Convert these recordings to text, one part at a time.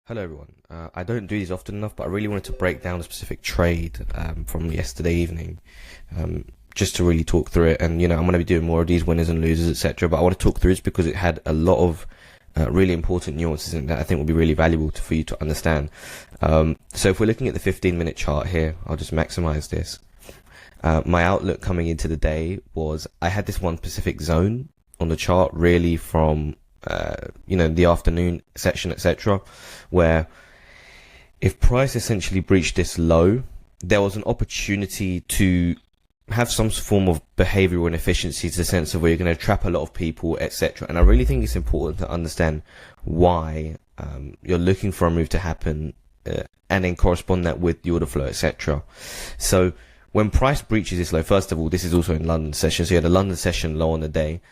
Hello everyone. I don't do these often enough, but I really wanted to break down a specific trade from yesterday evening, just to really talk through it. And I'm going to be doing more of these winners and losers, etc. But I want to talk through this because it had a lot of really important nuances in that I think will be really valuable for you to understand. So if we're looking at the 15-minute chart here, I'll just maximize this. My outlook coming into the day was I had this one specific zone on the chart, really from the afternoon section, etc., where if price essentially breached this low, there was an opportunity to have some form of behavioral inefficiencies, the sense of where you're going to trap a lot of people, etc. And I really think it's important to understand why you're looking for a move to happen, and then correspond that with the order flow, etc. So when price breaches this low, first of all, this is also in London session. So you had a London session low on the day.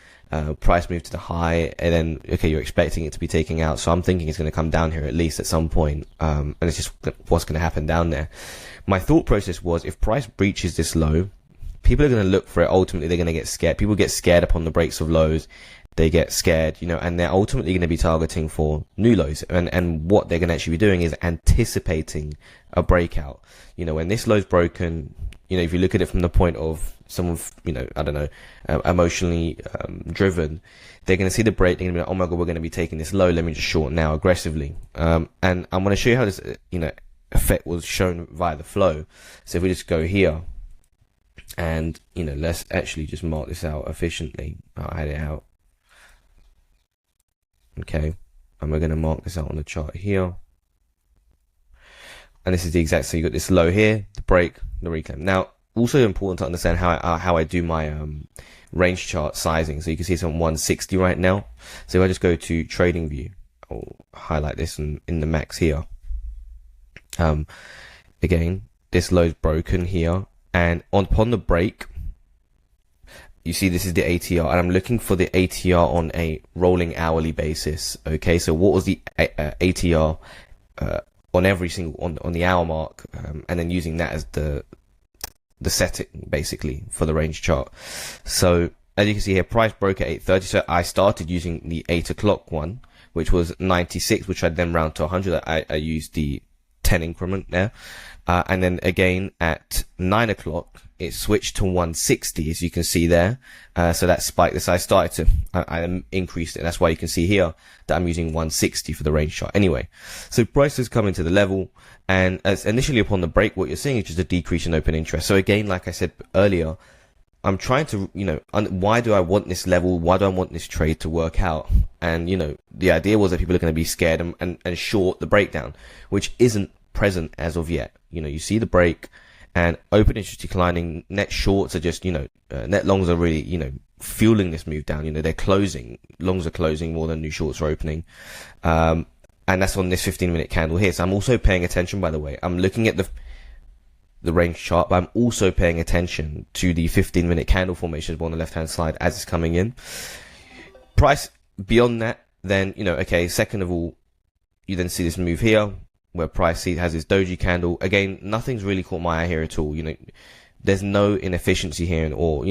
Price moved to the high, and then you're expecting it to be taking out. So I'm thinking it's going to come down here at least at some point, and it's just what's going to happen down there. My thought process was, if price breaches this low, people are going to look for it. Ultimately, they're going to get scared. People get scared upon the breaks of lows. They get scared, and they're ultimately going to be targeting for new lows. And what they're going to actually be doing is anticipating a breakout. When this low's broken, if you look at it from the point of someone, emotionally driven, they're going to see the break. They're going to be like, oh my God, we're going to be taking this low. Let me just short now aggressively. And I'm going to show you how this, effect was shown via the flow. So if we just go here and, let's actually just mark this out efficiently. I'll add it out. Okay. And we're going to mark this out on the chart here. And this is the exact, so you got this low here, the break, the reclaim. Now, also important to understand how I do my range chart sizing. So you can see it's on 160 right now. So if I just go to trading view, I'll highlight this in the max here. Again, this low is broken here, and upon the break, you see this is the ATR, and I'm looking for the ATR on a rolling hourly basis. Okay, so what was the ATR on every single on the hour mark, and then using that as the setting basically for the range chart. So as you can see here, price broke at 8:30. So I started using the 8 o'clock one, which was 96, which I'd then round to 100. I used the 10 increment there, and then again at 9 o'clock it switched to 160, as you can see there. So that spiked this. I increased it. That's why you can see here that I'm using 160 for the range chart. Anyway, so price has come into the level, and as initially upon the break, what you're seeing is just a decrease in open interest. So again, like I said earlier, I'm trying to, why do I want this level? Why do I want this trade to work out? And, the idea was that people are going to be scared and short the breakdown, which isn't present as of yet. You see the break, and open interest declining, net shorts are just, net longs are really, fueling this move down. They're closing, longs are closing more than new shorts are opening. And that's on this 15-minute candle here. So I'm also paying attention, by the way. I'm looking at the range chart, but I'm also paying attention to the 15-minute candle formations on the left-hand side as it's coming in. Price beyond that, then, okay, second of all, you then see this move here, where price has this doji candle. Again, nothing's really caught my eye here at all. There's no inefficiency here, or,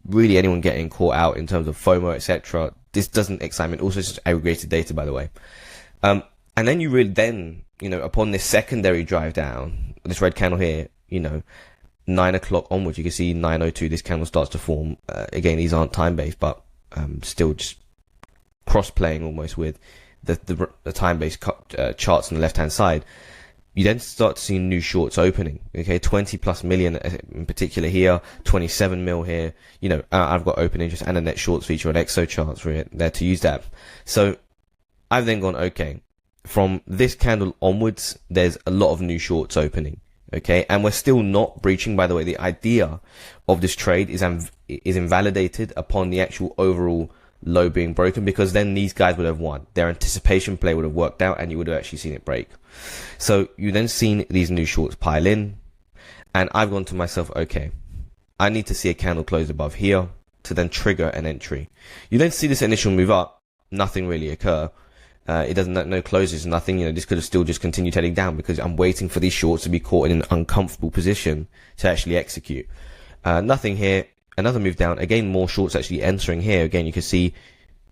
really anyone getting caught out in terms of FOMO, etc. This doesn't excite me. Also, it's just aggregated data, by the way. And then you really upon this secondary drive down, this red candle here, 9 o'clock onwards, you can see 9:02, this candle starts to form. Again, these aren't time-based, but still just cross-playing almost with the time-based charts on the left-hand side. You then start to see new shorts opening. Okay, 20 plus million in particular here, 27 mil here. I've got open interest and a net shorts feature on XO charts there to use that. So I've then gone, okay, from this candle onwards, there's a lot of new shorts opening. Okay, and we're still not breaching. By the way, the idea of this trade is invalidated upon the actual overall low being broken, because then these guys would have won. Their anticipation play would have worked out, and you would have actually seen it break. So you then seen these new shorts pile in, and I've gone to myself, okay, I need to see a candle close above here to then trigger an entry. You then see this initial move up, nothing really occur. It doesn't, no closes, nothing. This could have still just continued heading down, because I'm waiting for these shorts to be caught in an uncomfortable position to actually execute. Nothing here. Another move down. Again, more shorts actually entering here. Again, you can see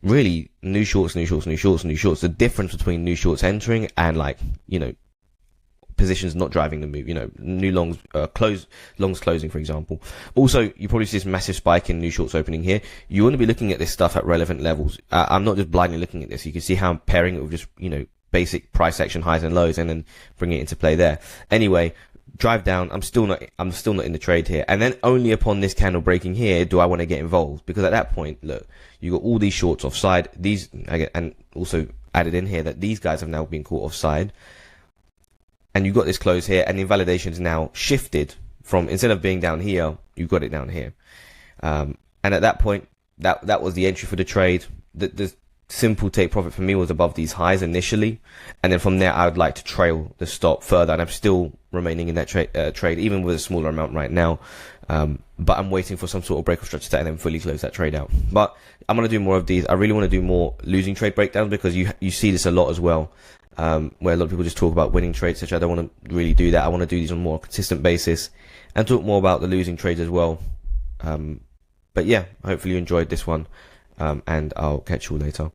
really new shorts, new shorts, new shorts, new shorts. The difference between new shorts entering and like, you know, positions not driving the move, you know, new longs, longs closing, for example. Also, you probably see this massive spike in new shorts opening here. You want to be looking at this stuff at relevant levels. I'm not just blindly looking at this. You can see how I'm pairing it with just, you know, basic price action highs and lows and then bring it into play there. Anyway, drive down. I'm still not in the trade here. And then only upon this candle breaking here do I want to get involved, because at that point, look, you got all these shorts offside. These, and also added in here that these guys have now been caught offside. And you've got this close here, and the invalidation is now shifted from, instead of being down here, you've got it down here. And at that point, that was the entry for the trade. The simple take profit for me was above these highs initially, and then from there I would like to trail the stop further, and I'm still remaining in that trade, even with a smaller amount right now. But I'm waiting for some sort of break of structure and then fully close that trade out. But I'm going to do more of these. I really want to do more losing trade breakdowns, because you see this a lot as well. Where a lot of people just talk about winning trades, which I don't want to really do that. I want to do these on a more consistent basis and talk more about the losing trades as well. But yeah, hopefully you enjoyed this one, and I'll catch you all later.